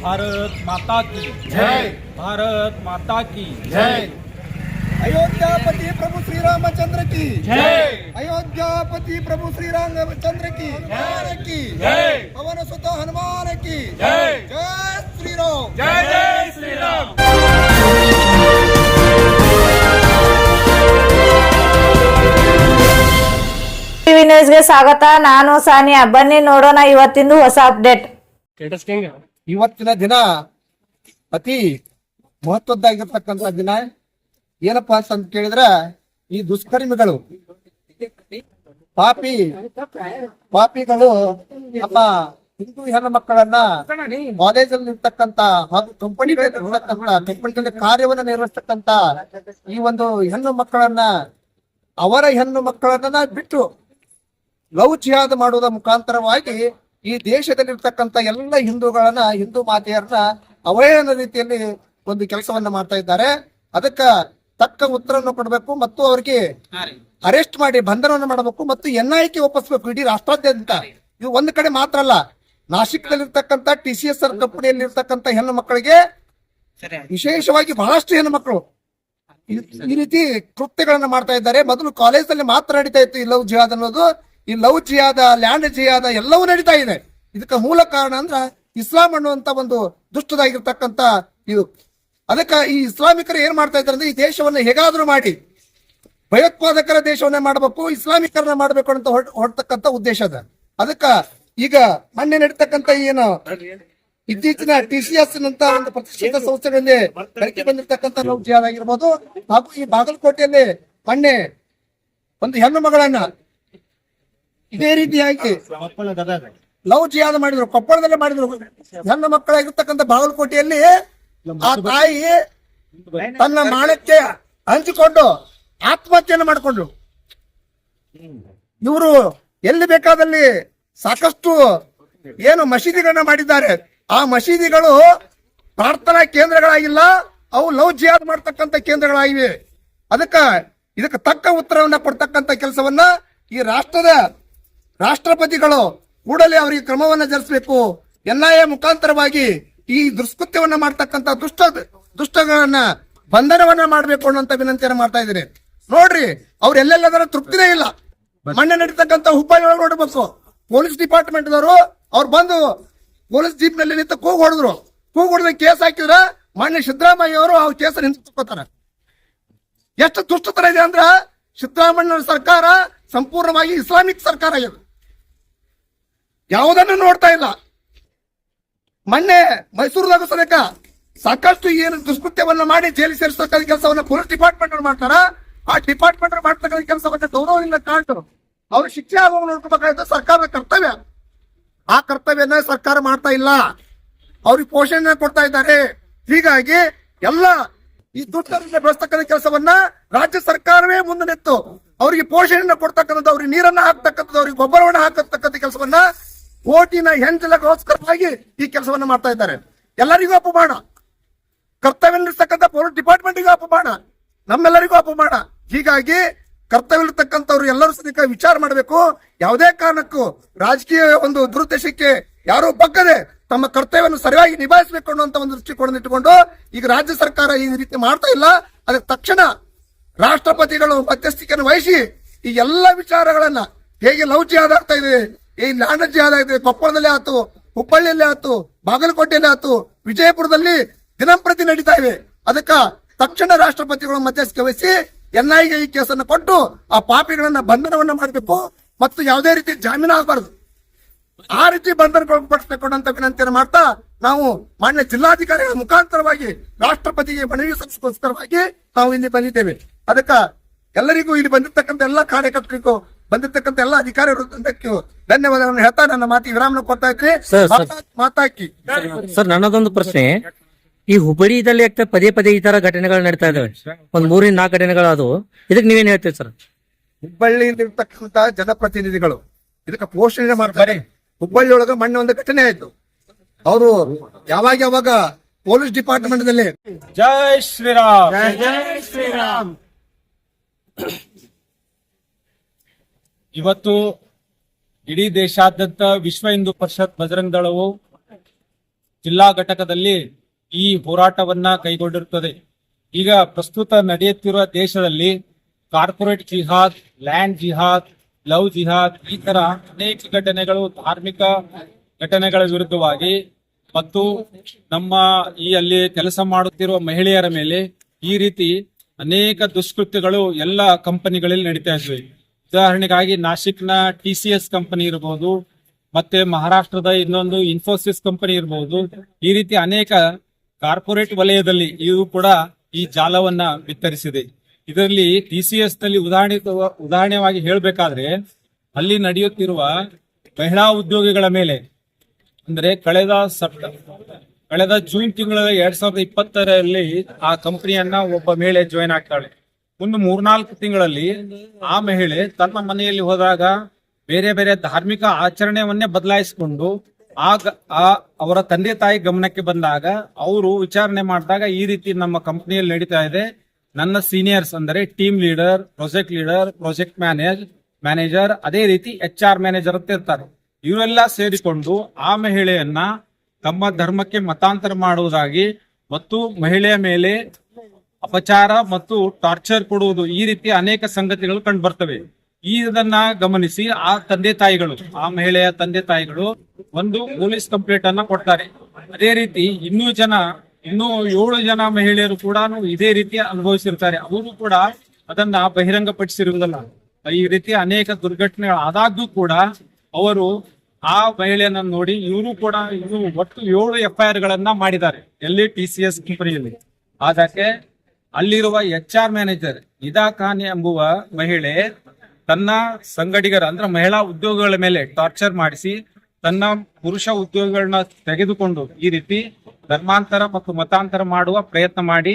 भारत माता की जय, भारत माता की जय। अयोध्यापति प्रभु श्री रामचंद्र की जय, अयोध्यापति प्रभु श्री रामचंद्र की जय, पवन सुत हनुमान की जय, जय श्री राम, जय जय श्री राम। ಟಿವಿ ನ್ಯೂಸ್ಗೆ ಸ್ವಾಗತ. ನಾನು ಸಾನಿಯಾ. ಬನ್ನಿ ನೋಡೋಣ ಇವತ್ತಿಂದು ಹೊಸ ಅಪ್ಡೇಟ್. ಇವತ್ತಿನ ದಿನ ಅತಿ ಮಹತ್ವದ್ದಾಗಿರ್ತಕ್ಕಂಥ ದಿನ. ಏನಪ್ಪಾ ಅಂತ ಕೇಳಿದ್ರೆ, ಈ ದುಷ್ಕರ್ಮಿಗಳು ಪಾಪಿಗಳು ನಮ್ಮ ಹಿಂದೂ ಹೆಣ್ಣು ಮಕ್ಕಳನ್ನ ಕಾಲೇಜಲ್ಲಿ ಇರ್ತಕ್ಕಂತ ಹಾಗೂ ಕಂಪನಿಗಳಲ್ಲಿ ಕಾರ್ಯವನ್ನ ನಿರ್ವಹಿಸ್ತಕ್ಕಂತ ಈ ಒಂದು ಹೆಣ್ಣು ಮಕ್ಕಳನ್ನ, ಅವರ ಹೆಣ್ಣು ಮಕ್ಕಳನ್ನ ಬಿಟ್ಟು ಲವ್ ಜಿಹಾದ್ ಮಾಡುವುದರ ಮುಖಾಂತರವಾಗಿ ಈ ದೇಶದಲ್ಲಿರ್ತಕ್ಕಂಥ ಎಲ್ಲ ಹಿಂದೂಗಳನ್ನ, ಹಿಂದೂ ಮಾತೆಯರನ್ನ ಅವಹೇಳನ ರೀತಿಯಲ್ಲಿ ಒಂದು ಕೆಲಸವನ್ನ ಮಾಡ್ತಾ ಇದ್ದಾರೆ. ಅದಕ್ಕ ತಕ್ಕ ಉತ್ತರವನ್ನು ಕೊಡಬೇಕು ಮತ್ತು ಅವರಿಗೆ ಅರೆಸ್ಟ್ ಮಾಡಿ ಬಂಧನವನ್ನು ಮಾಡಬೇಕು ಮತ್ತು NIA ಗೆ ಒಪ್ಪಿಸಬೇಕು ಇಡೀ ರಾಷ್ಟ್ರಾದ್ಯಂತ. ಇದು ಒಂದು ಕಡೆ ಮಾತ್ರ ಅಲ್ಲ, ನಾಸಿಕ್ನಲ್ಲಿರ್ತಕ್ಕಂಥ TCS ಕಂಪನಿಯಲ್ಲಿ ಇರ್ತಕ್ಕಂಥ ಹೆಣ್ಣು ಮಕ್ಕಳಿಗೆ ವಿಶೇಷವಾಗಿ ಬಹಳಷ್ಟು ಹೆಣ್ಣು ಮಕ್ಕಳು ಈ ರೀತಿ ಕೃತ್ಯಗಳನ್ನ ಮಾಡ್ತಾ ಇದ್ದಾರೆ. ಮೊದಲು ಕಾಲೇಜಲ್ಲಿ ಮಾತ್ರ ನಡೀತಾ ಇತ್ತು ಈ ಲವ್ ಜಿಹಾದ್ ಅನ್ನೋದು. ಈ ಲವ್ ಜಿಹಾದ, ಲ್ಯಾಂಡ್ ಜಿಹಾದ ಎಲ್ಲವೂ ನಡೀತಾ ಇದೆ. ಇದಕ್ಕೆ ಮೂಲ ಕಾರಣ ಅಂದ್ರ ಇಸ್ಲಾಂ ಅನ್ನುವಂತ ಒಂದು ದುಷ್ಟದಾಗಿರ್ತಕ್ಕಂಥ ಇದು. ಅದಕ್ಕೆ ಈ ಇಸ್ಲಾಮಿಕರು ಏನ್ ಮಾಡ್ತಾ ಇದ್ದಾರೆ ಅಂದ್ರೆ, ಈ ದೇಶವನ್ನ ಹೇಗಾದ್ರೂ ಮಾಡಿ ಭಯೋತ್ಪಾದಕರ ದೇಶವನ್ನೇ ಮಾಡಬೇಕು, ಇಸ್ಲಾಮಿಕರನ್ನ ಮಾಡಬೇಕು ಅಂತ ಹೊರತಕ್ಕಂತ ಉದ್ದೇಶ ಅದ. ಅದಕ್ಕ ಈಗ ಮೊನ್ನೆ ನಡೀತಕ್ಕಂತ ಏನು ಇತ್ತೀಚಿನ TCS ನಂತ ಒಂದು ಪ್ರತಿಷ್ಠಿತ ಸಂಸ್ಥೆಗಳಲ್ಲಿ ಬೆಳಕಿಗೆ ಬಂದಿರತಕ್ಕಂಥ ಲವ್ ಜಿಹಾದ್ ಆಗಿರ್ಬೋದು, ಹಾಗೂ ಈ ಬಾಗಲಕೋಟೆಯಲ್ಲಿ ಮೊನ್ನೆ ಒಂದು ಹೆಣ್ಣು ಮಗಳನ್ನ ಇದೇ ರೀತಿಯಾಗಿ ಲವ್ ಜಿಹಾದ್ ಮಾಡಿದ್ರು, ಕೊಪ್ಪಳದಲ್ಲೇ ಮಾಡಿದ್ರು. ಹೆಣ್ಣು ಮಕ್ಕಳಾಗಿರ್ತಕ್ಕಂಥ ಬಾಗಲಕೋಟೆಯಲ್ಲಿ ಆ ತಾಯಿ ತನ್ನ ಮಾನಕ್ಕೆ ಹಂಚಿಕೊಂಡು ಆತ್ಮಹತ್ಯೆಯನ್ನು ಮಾಡಿಕೊಂಡ್ರು. ಇವರು ಎಲ್ಲಿ ಬೇಕಾದಲ್ಲಿ ಸಾಕಷ್ಟು ಏನು ಮಸೀದಿಗಳನ್ನ ಮಾಡಿದ್ದಾರೆ. ಆ ಮಸೀದಿಗಳು ಪ್ರಾರ್ಥನಾ ಕೇಂದ್ರಗಳಾಗಿಲ್ಲ, ಅವು ಲವ್ ಜಿಹಾದ್ ಮಾಡ್ತಕ್ಕಂಥ ಕೇಂದ್ರಗಳಾಗಿವೆ. ಇದಕ್ಕೆ ತಕ್ಕ ಉತ್ತರವನ್ನ ಕೊಡ್ತಕ್ಕಂಥ ಕೆಲಸವನ್ನ ಈ ರಾಷ್ಟ್ರಪತಿಗಳು ಕೂಡಲೇ ಅವರಿಗೆ ಕ್ರಮವನ್ನ ಜರುಗಿಸಬೇಕು. NIA ಮುಖಾಂತರವಾಗಿ ಈ ದುಷ್ಕೃತ್ಯವನ್ನ ಮಾಡ್ತಕ್ಕಂಥ ದುಷ್ಟಗಳನ್ನ ಬಂಧನವನ್ನ ಮಾಡಬೇಕು ಅನ್ನುವಂತ ವಿನಂತಿಯನ್ನ ಮಾಡ್ತಾ ಇದ್ದೀನಿ. ನೋಡ್ರಿ, ಅವ್ರು ಎಲ್ಲೆಲ್ಲದರ ತೃಪ್ತಿನೇ ಇಲ್ಲ. ಮೊನ್ನೆ ನಡೀತಕ್ಕಂಥ ಹುಬ್ಬಳ್ಳಿ ಒಳಗೆ ನೋಡ್ಬೇಕು, ಪೊಲೀಸ್ ಡಿಪಾರ್ಟ್ಮೆಂಟ್ ದವರು ಅವ್ರು ಬಂದು ಪೊಲೀಸ್ ಜೀಪ್ ನಲ್ಲಿ ನಿಂತು ಕೂಗು ಹೊಡೆದ ಕೇಸ್ ಹಾಕಿದ್ರ ಮೊನ್ನೆ ಸಿದ್ದರಾಮಯ್ಯ ಅವರು ಆ ಕೇಸ್ ನಿಂತ್ಕೋತಾರ. ಎಷ್ಟು ದುಷ್ಟತರ ಇದೆ ಅಂದ್ರ, ಸಿದ್ದರಾಮಯ್ಯ ಸರ್ಕಾರ ಸಂಪೂರ್ಣವಾಗಿ ಇಸ್ಲಾಮಿಕ್ ಸರ್ಕಾರ ಇದೆ, ಯಾವುದನ್ನು ನೋಡ್ತಾ ಇಲ್ಲ. ಮೊನ್ನೆ ಮೈಸೂರದಾಗ ಸದಕ ಸಾಕಷ್ಟು ಏನು ದುಷ್ಕೃತ್ಯವನ್ನ ಮಾಡಿ ಜೈಲು ಸೇರಿಸತಕ್ಕಂಥ ಕೆಲಸವನ್ನ ಪೊಲೀಸ್ ಡಿಪಾರ್ಟ್ಮೆಂಟ್ ಮಾಡ್ತಾರ. ಆ ಡಿಪಾರ್ಟ್ಮೆಂಟ್ ಮಾಡ್ತಕ್ಕಂಥ ಕೆಲಸವನ್ನ ಗೌರವದಿಂದ ಕಾಣ್ತಾರೆ. ಅವ್ರು ಶಿಕ್ಷೆ ಆಗುವ ನೋಡ್ಕೋಬೇಕಾದ ಸರ್ಕಾರದ ಕರ್ತವ್ಯ. ಆ ಕರ್ತವ್ಯನ ಸರ್ಕಾರ ಮಾಡ್ತಾ ಇಲ್ಲ, ಅವ್ರಿಗೆ ಪೋಷಣೆ ಕೊಡ್ತಾ ಇದ್ದಾರೆ. ಹೀಗಾಗಿ ಎಲ್ಲ ಈ ದುಷ್ಟರಿಂದ ಬೆಳೆಸ್ತಕ್ಕಂಥ ಕೆಲಸವನ್ನ ರಾಜ್ಯ ಸರ್ಕಾರವೇ ಮುಂದೆ ನಿಂತು ಅವ್ರಿಗೆ ಪೋಷಣೆಯನ್ನು ಕೊಡ್ತಕ್ಕಂಥದ್ದು, ಅವ್ರಿಗೆ ನೀರನ್ನ ಹಾಕ್ತಕ್ಕಂಥದ್ದು, ಅವ್ರಿಗೆ ಗೊಬ್ಬರವನ್ನ ಹಾಕತಕ್ಕಂಥ ಕೆಲಸವನ್ನ ಕೋಟಿನ ಹೆಂಜಲಗೋಸ್ಕರವಾಗಿ ಈ ಕೆಲಸವನ್ನ ಮಾಡ್ತಾ ಇದ್ದಾರೆ. ಎಲ್ಲರಿಗೂ ಅಪಮಾನ, ಕರ್ತವ್ಯದಲ್ಲಿರ್ತಕ್ಕಂಥ ಪೊಲೀಸ್ ಡಿಪಾರ್ಟ್ಮೆಂಟ್ಗೂ ಅಪಮಾನ, ನಮ್ಮೆಲ್ಲರಿಗೂ ಅಪಮಾನ. ಹೀಗಾಗಿ ಕರ್ತವ್ಯದಲ್ಲಿರ್ತಕ್ಕಂಥವ್ರು ಎಲ್ಲರೂ ಸದ್ಯಕ್ಕ ವಿಚಾರ ಮಾಡಬೇಕು. ಯಾವುದೇ ಕಾರಣಕ್ಕೂ ರಾಜಕೀಯ ಒಂದು ದುರುದ್ದೇಶಕ್ಕೆ ಯಾರು ಬಗ್ಗದೆ ತಮ್ಮ ಕರ್ತವ್ಯವನ್ನು ಸರಿಯಾಗಿ ನಿಭಾಯಿಸಬೇಕು ಅನ್ನುವಂತ ಒಂದು ದೃಷ್ಟಿಕೋನ ಇಟ್ಟುಕೊಂಡು ಈಗ ರಾಜ್ಯ ಸರ್ಕಾರ ಈ ರೀತಿ ಮಾಡ್ತಾ ಇಲ್ಲ. ಅದಕ್ಕೆ ತಕ್ಷಣ ರಾಷ್ಟ್ರಪತಿಗಳು ಮಧ್ಯಸ್ಥಿಕೆಯನ್ನು ವಹಿಸಿ ಈ ಎಲ್ಲ ವಿಚಾರಗಳನ್ನ, ಹೇಗೆ ಲವ್ ಜಿಹಾದ್ ಆಗ್ತಾ ಇದೆ, ಈ ಲ್ಯಾಂಡ್ ಜಿಹಾದ್ ಆಗ್ತಾ ಇದೆ, ಕೊಪ್ಪಳದಲ್ಲಿ ಆಯ್ತು, ಹುಬ್ಬಳ್ಳಿಯಲ್ಲಿ ಆಯ್ತು, ಬಾಗಲಕೋಟೆಯಲ್ಲಿ ಆಯ್ತು, ವಿಜಯಪುರದಲ್ಲಿ ದಿನಂಪ್ರತಿ ನಡೀತಾ ಇವೆ. ಅದಕ್ಕ ತಕ್ಷಣ ರಾಷ್ಟ್ರಪತಿಗಳು ಮಧ್ಯಸ್ಥಿಕೆ ವಹಿಸಿ NIA ಗೆ ಈ ಕೇಸನ್ನು ಕೊಟ್ಟು ಆ ಪಾಪಿಗಳನ್ನ ಬಂಧನವನ್ನ ಮಾಡಬೇಕು ಮತ್ತು ಯಾವುದೇ ರೀತಿ ಜಾಮೀನು ಆಗಬಾರದು. ಆ ರೀತಿ ಬಂಧನಗೊಳಿಸಬೇಕು ಅಂತ ವಿನಂತಿಯನ್ನು ಮಾಡ್ತಾ ನಾವು ಮಾನ್ಯ ಜಿಲ್ಲಾಧಿಕಾರಿಗಳ ಮುಖಾಂತರವಾಗಿ ರಾಷ್ಟ್ರಪತಿಗೆ ಮನವಿ ಸಲ್ಲಿಸೋಸ್ಕರವಾಗಿ ನಾವು ಇಲ್ಲಿ ಬಂದಿದ್ದೇವೆ. ಅದಕ್ಕ ಎಲ್ಲರಿಗೂ ಇಲ್ಲಿ ಬಂದಿರ್ತಕ್ಕಂಥ ಎಲ್ಲ ಕಾರ್ಯಕರ್ತರಿಗೂ ಬಂದಿರ್ತಕ್ಕಂಥ ಎಲ್ಲ ಅಧಿಕಾರಿ ವೃಂದಕ್ಕೂ ಧನ್ಯವಾದಗಳನ್ನು ಹೇಳ್ತಾ ನನ್ನ ಮಾತಿಗೆ ವಿರಾಮ ಕೊಡ್ತಾ ಇದ್ರಿ. ಮಾತಾಕಿ ಸರ್, ನನ್ನದೊಂದು ಪ್ರಶ್ನೆ. ಈ ಹುಬ್ಬಳ್ಳಿದಲ್ಲಿ ಪದೇ ಪದೇ ಈ ತರ ಘಟನೆಗಳು ನಡೀತಾ ಇದಾವೆ, ಒಂದ್ 3-4 ಘಟನೆಗಳು ಅದು. ಇದಕ್ಕೆ ನೀವೇನ್ ಹೇಳ್ತೀರಿ ಸರ್? ಹುಬ್ಬಳ್ಳಿಯಲ್ಲಿರ್ತಕ್ಕಂಥ ಜನಪ್ರತಿನಿಧಿಗಳು ಇದಕ್ಕೆ ಪೋಷಣೆ ಮಾಡ್ತಾರೆ. ಹುಬ್ಬಳ್ಳಿ ಒಳಗ ಮೊನ್ನೆ ಒಂದು ಘಟನೆ ಆಯ್ತು. ಅವರು ಯಾವಾಗ ಪೊಲೀಸ್ ಡಿಪಾರ್ಟ್ಮೆಂಟ್ ದಲ್ಲಿ ಜೈ ಶ್ರೀರಾಮ್, ಜೈ ಶ್ರೀರಾಮ್. ಇವತ್ತು ಇಡೀ ದೇಶಾದ್ಯಂತ ವಿಶ್ವ ಹಿಂದೂ ಪರಿಷತ್ ಬಜರಂಗ ದಳವು ಜಿಲ್ಲಾ ಘಟಕದಲ್ಲಿ ಈ ಹೋರಾಟವನ್ನ ಕೈಗೊಂಡಿರುತ್ತದೆ. ಈಗ ಪ್ರಸ್ತುತ ನಡೆಯುತ್ತಿರುವ ದೇಶದಲ್ಲಿ ಕಾರ್ಪೊರೇಟ್ ಜಿಹಾದ್, ಲ್ಯಾಂಡ್ ಜಿಹಾದ್, ಲವ್ ಜಿಹಾದ್ ಈ ತರ ಅನೇಕ ಘಟನೆಗಳು ಧಾರ್ಮಿಕ ಘಟನೆಗಳ ವಿರುದ್ಧವಾಗಿ ಮತ್ತು ನಮ್ಮ ಅಲ್ಲಿ ಕೆಲಸ ಮಾಡುತ್ತಿರುವ ಮಹಿಳೆಯರ ಮೇಲೆ ಈ ರೀತಿ ಅನೇಕ ದುಷ್ಕೃತ್ಯಗಳು ಎಲ್ಲ ಕಂಪನಿಗಳಲ್ಲಿ ನಡೀತಾ ಇದ್ವಿ. ಉದಾಹರಣೆಗಾಗಿ ನಾಸಿಕ್ನ TCS ಕಂಪನಿ ಇರಬಹುದು, ಮತ್ತೆ ಮಹಾರಾಷ್ಟ್ರದ ಇನ್ನೊಂದು ಇನ್ಫೋಸಿಸ್ ಕಂಪನಿ ಇರಬಹುದು. ಈ ರೀತಿ ಅನೇಕ ಕಾರ್ಪೊರೇಟ್ ವಲಯದಲ್ಲಿ ಇದು ಕೂಡ ಈ ಜಾಲವನ್ನ ವಿತರಿಸಿದೆ. ಇದರಲ್ಲಿ TCS ನಲ್ಲಿ ಉದಾಹರಣೆಯಾಗಿ ಹೇಳಬೇಕಾದ್ರೆ ಅಲ್ಲಿ ನಡೆಯುತ್ತಿರುವ ಮಹಿಳಾ ಉದ್ಯೋಗಿಗಳ ಮೇಲೆ ಅಂದ್ರೆ ಕಳೆದ ಜೂನ್ ತಿಂಗಳ 2020ರಲ್ಲಿ ಆ ಕಂಪನಿಯನ್ನ ಒಬ್ಬ ಮಹಿಳೆ ಜಾಯಿನ್ ಆಗ್ತಾಳೆ. ಒಂದು 3-4 ತಿಂಗಳಲ್ಲಿ ಆ ಮಹಿಳೆ ತನ್ನ ಮನೆಯಲ್ಲಿ ಹೋದಾಗ ಬೇರೆ ಬೇರೆ ಧಾರ್ಮಿಕ ಆಚರಣೆಯನ್ನೇ ಬದಲಾಯಿಸಿಕೊಂಡು ಅವರ ತಂದೆ ತಾಯಿ ಗಮನಕ್ಕೆ ಬಂದಾಗ ಅವರು ವಿಚಾರಣೆ ಮಾಡಿದಾಗ ಈ ರೀತಿ ನಮ್ಮ ಕಂಪನಿಯಲ್ಲಿ ನಡೀತಾ ಇದೆ. ನನ್ನ ಸೀನಿಯರ್ಸ್ ಅಂದರೆ ಟೀಮ್ ಲೀಡರ್, ಪ್ರಾಜೆಕ್ಟ್ ಮ್ಯಾನೇಜರ್ ಅದೇ ರೀತಿ HR ಮ್ಯಾನೇಜರ್ ಅಂತ ಇರ್ತಾರೆ. ಇವರೆಲ್ಲ ಸೇರಿಕೊಂಡು ಆ ಮಹಿಳೆಯನ್ನ ತಮ್ಮ ಧರ್ಮಕ್ಕೆ ಮತಾಂತರ ಮಾಡುವುದಾಗಿ ಮತ್ತು ಮಹಿಳೆಯ ಮೇಲೆ ಅಪಚಾರ ಮತ್ತು ಟಾರ್ಚರ್ ಕೊಡುವುದು ಈ ರೀತಿ ಅನೇಕ ಸಂಗತಿಗಳು ಕಂಡು ಬರ್ತವೆ. ಇದನ್ನ ಗಮನಿಸಿ ಆ ಮಹಿಳೆಯ ತಂದೆ ತಾಯಿಗಳು ಒಂದು ಪೊಲೀಸ್ ಕಂಪ್ಲೇಂಟ್ ಅನ್ನ ಕೊಡ್ತಾರೆ. ಅದೇ ರೀತಿ ಇನ್ನೂ 7 ಜನ ಮಹಿಳೆಯರು ಕೂಡ ಇದೇ ರೀತಿ ಅನುಭವಿಸಿರ್ತಾರೆ. ಅವರು ಕೂಡ ಅದನ್ನ ಬಹಿರಂಗಪಡಿಸಿರುವುದಲ್ಲ. ಈ ರೀತಿ ಅನೇಕ ದುರ್ಘಟನೆಗಳು ಆದಾಗ್ಯೂ ಕೂಡ ಅವರು ಆ ಮಹಿಳೆಯನ್ನ ನೋಡಿ ಇವರು ಕೂಡ ಒಟ್ಟು 7 FIR ಗಳನ್ನ ಮಾಡಿದ್ದಾರೆ ಎಲ್ಲಿ TCS ಕಂಪನಿಯಲ್ಲಿ. ಅದಕ್ಕೆ ಅಲ್ಲಿರುವ HR ಮ್ಯಾನೇಜರ್ ನಿದಾ ಖಾನ್ ಎಂಬುವ ಮಹಿಳೆ ತನ್ನ ಸಂಗಡಿಗರ ಅಂದ್ರೆ ಮಹಿಳಾ ಉದ್ಯೋಗಿಗಳ ಮೇಲೆ ಟಾರ್ಚರ್ ಮಾಡಿಸಿ ತನ್ನ ಪುರುಷ ಉದ್ಯೋಗಿಗಳನ್ನ ತೆಗೆದುಕೊಂಡು ಈ ರೀತಿ ಧರ್ಮಾಂತರ ಮತ್ತು ಮತಾಂತರ ಮಾಡುವ ಪ್ರಯತ್ನ ಮಾಡಿ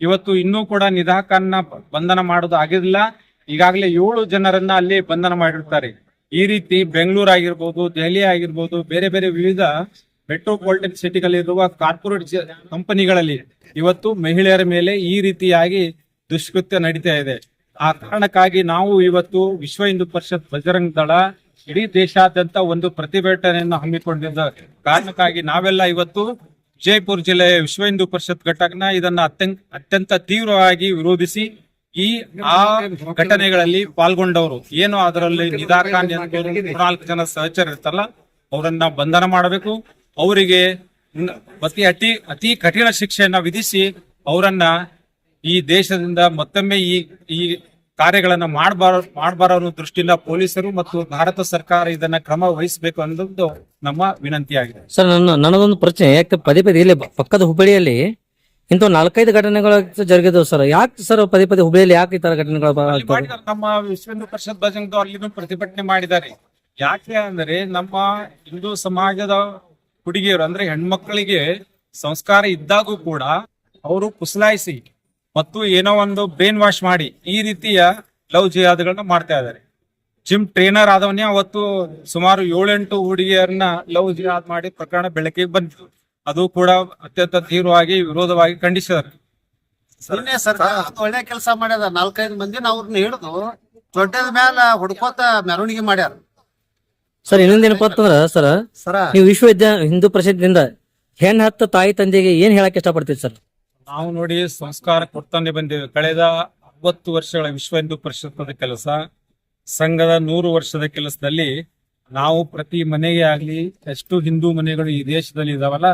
ಇವತ್ತು ಇನ್ನೂ ಕೂಡ ನಿದಾ ಖಾನ್ನ ಬಂಧನ ಮಾಡೋದು ಆಗಿರಲಿಲ್ಲ. ಈಗಾಗಲೇ 7 ಜನರನ್ನ ಅಲ್ಲಿ ಬಂಧನ ಮಾಡಿರ್ತಾರೆ. ಈ ರೀತಿ ಬೆಂಗಳೂರು ಆಗಿರ್ಬೋದು, ದೆಹಲಿ ಆಗಿರ್ಬೋದು, ಬೇರೆ ಬೇರೆ ವಿವಿಧ ಮೆಟ್ರೋಪಾಲಿಟನ್ ಸಿಟಿಗಳಿರುವ ಕಾರ್ಪೊರೇಟ್ ಕಂಪನಿಗಳಲ್ಲಿ ಇವತ್ತು ಮಹಿಳೆಯರ ಮೇಲೆ ಈ ರೀತಿಯಾಗಿ ದುಷ್ಕೃತ್ಯ ನಡೀತಾ ಇದೆ. ಆ ಕಾರಣಕ್ಕಾಗಿ ನಾವು ಇವತ್ತು ವಿಶ್ವ ಹಿಂದೂ ಪರಿಷತ್ ಬಜರಂಗ ದಳ ಇಡೀ ದೇಶಾದ್ಯಂತ ಒಂದು ಪ್ರತಿಭಟನೆಯನ್ನು ಹಮ್ಮಿಕೊಂಡಿದ್ದ ಕಾರಣಕ್ಕಾಗಿ ನಾವೆಲ್ಲ ಇವತ್ತು ವಿಜಯಪುರ ಜಿಲ್ಲೆಯ ವಿಶ್ವ ಹಿಂದೂ ಪರಿಷತ್ ಘಟಕನ ಇದನ್ನ ಅತ್ಯಂತ ತೀವ್ರವಾಗಿ ವಿರೋಧಿಸಿ ಆ ಘಟನೆಗಳಲ್ಲಿ ಪಾಲ್ಗೊಂಡವರು ಏನು ಅದರಲ್ಲಿ ನಿದಾ ಖಾನ್ 4 ಜನ ಸಹಚರ ಇರ್ತಾರಲ್ಲ ಅವರನ್ನ ಬಂಧನ ಮಾಡಬೇಕು. ಅವರಿಗೆ ಅತಿ ಕಠಿಣ ಶಿಕ್ಷೆಯನ್ನ ವಿಧಿಸಿ ಅವರನ್ನ ಈ ದೇಶದಿಂದ ಮತ್ತೊಮ್ಮೆ ಈ ಕಾರ್ಯಗಳನ್ನ ಮಾಡಬಾರ ಅನ್ನೋ ದೃಷ್ಟಿಯಿಂದ ಪೊಲೀಸರು ಮತ್ತು ಭಾರತ ಸರ್ಕಾರ ಇದನ್ನ ಕ್ರಮ ವಹಿಸಬೇಕು ಅನ್ನೋದು ನಮ್ಮ ವಿನಂತಿಯಾಗಿದೆ. ಸರ್ ನನ್ನದೊಂದು ಪ್ರಶ್ನೆ, ಯಾಕೆ ಪದೇ ಇಲ್ಲಿ ಪಕ್ಕದ ಹುಬ್ಬಳ್ಳಿಯಲ್ಲಿ ಇಂಥ 4-5 ಘಟನೆಗಳು ಜರುಗಿದವು ಸರ್. ಯಾಕೆ ಸರ್ ಪದೇ ಹುಬ್ಬಳ್ಳಿಯಲ್ಲಿ ಯಾಕೆ ಈ ತರ ಘಟನೆಗಳು ನಮ್ಮ ವಿಶ್ವ ಹಿಂದೂ ಪರಿಷತ್ ಬಜರಂಗ ಅಲ್ಲಿನೂ ಪ್ರತಿಭಟನೆ ಮಾಡಿದ್ದಾರೆ. ಯಾಕೆ ಅಂದ್ರೆ ನಮ್ಮ ಹಿಂದೂ ಸಮಾಜದ ಹುಡುಗಿಯರು ಅಂದ್ರೆ ಹೆಣ್ಮಕ್ಳಿಗೆ ಸಂಸ್ಕಾರ ಇದ್ದಾಗೂ ಕೂಡ ಅವರು ಪುಸಲಾಯಿಸಿ ಮತ್ತು ಏನೋ ಒಂದು ಬ್ರೇನ್ ವಾಶ್ ಮಾಡಿ ಈ ರೀತಿಯ ಲವ್ ಜಿಹಾದ್ಗಳನ್ನ ಮಾಡ್ತಾ ಇದ್ದಾರೆ. ಜಿಮ್ ಟ್ರೈನರ್ ಆದವನೇ ಅವತ್ತು ಸುಮಾರು 7-8 ಹುಡುಗಿಯರನ್ನ ಲವ್ ಜಿಹಾದ್ ಮಾಡಿ ಪ್ರಕರಣ ಬೆಳಕಿಗೆ ಬಂದಿತ್ತು. ಅದು ಕೂಡ ಅತ್ಯಂತ ತೀವ್ರವಾಗಿ ವಿರೋಧವಾಗಿ ಖಂಡಿಸಿದ್ದಾರೆ. ಒಳ್ಳೆ ಕೆಲಸ ಮಾಡ್ಯದ 4-5 ಮಂದಿನ ಅವ್ರನ್ನ ಹಿಡಿದು ದೊಡ್ಡದ ಮ್ಯಾಲ ಹುಡ್ಕೋತ ಮೆರವಣಿಗೆ ಮಾಡ್ಯಾರ. ಸರ್ ಇನ್ನೊಂದೇನಪ್ಪ ಅಂತಂದ್ರ ಸರ್ ನೀವು ವಿಶ್ವ ಹಿಂದೂ ಪರಿಷತ್ದಿಂದ ಹೆಣ್ಣು ಹತ್ತ ತಾಯಿ ತಂದೆಗೆ ಏನ್ ಹೇಳಕ್ ಇಷ್ಟಪಡ್ತೀವಿ ಸರ್? ನಾವು ನೋಡಿ ಸಂಸ್ಕಾರ ಕೊಡ್ತಾನೆ ಬಂದೇವೆ. ಕಳೆದ 60 ವರ್ಷಗಳ ವಿಶ್ವ ಹಿಂದೂ ಪರಿಷತ್ತದ ಕೆಲಸ, ಸಂಘದ 100 ವರ್ಷದ ಕೆಲಸದಲ್ಲಿ ನಾವು ಪ್ರತಿ ಮನೆಗೆ ಆಗ್ಲಿ ಎಷ್ಟು ಹಿಂದೂ ಮನೆಗಳು ಈ ದೇಶದಲ್ಲಿ ಇದಾವಲ್ಲ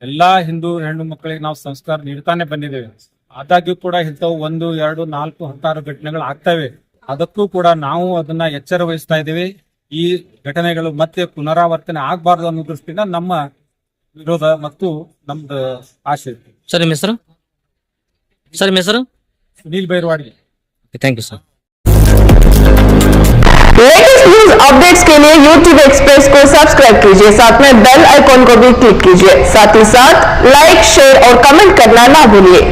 ಎಲ್ಲಾ ಹಿಂದೂ ಹೆಣ್ಣು ಮಕ್ಕಳಿಗೆ ನಾವು ಸಂಸ್ಕಾರ ನೀಡ್ತಾನೆ ಬಂದಿದ್ದೇವೆ. ಆದಾಗ್ಯೂ ಕೂಡ ಇಂಥವು 1, 2, 4, 16 ಘಟನೆಗಳು ಆಗ್ತವೆ. ಅದಕ್ಕೂ ಕೂಡ ನಾವು ಅದನ್ನ ಎಚ್ಚರ ವಹಿಸ್ತಾ ಇದ್ದೇವೆ. ಈ ಘಟನೆಗಳು ಮತ್ತೆ ಪುನರಾವರ್ತನೆ ಆಗಬಾರ್ದು ಅನ್ನೋ ದೃಷ್ಟಿಯಿಂದ ನಮ್ಮ ವಿರೋಧ ಮತ್ತು ನಮ್ದು ಆಶೆ. ಸರ್ ನಿಮ್ಮ ಹೆಸರು? Sunil Bairwadi. Thank you sir. Latest news updates के लिए YouTube एक्सप्रेस को सब्सक्राइब कीजिए, साथ में बेल आइकॉन को भी क्लिक कीजिए। साथ ही साथ लाइक, शेयर और कमेंट करना ना भूलिए।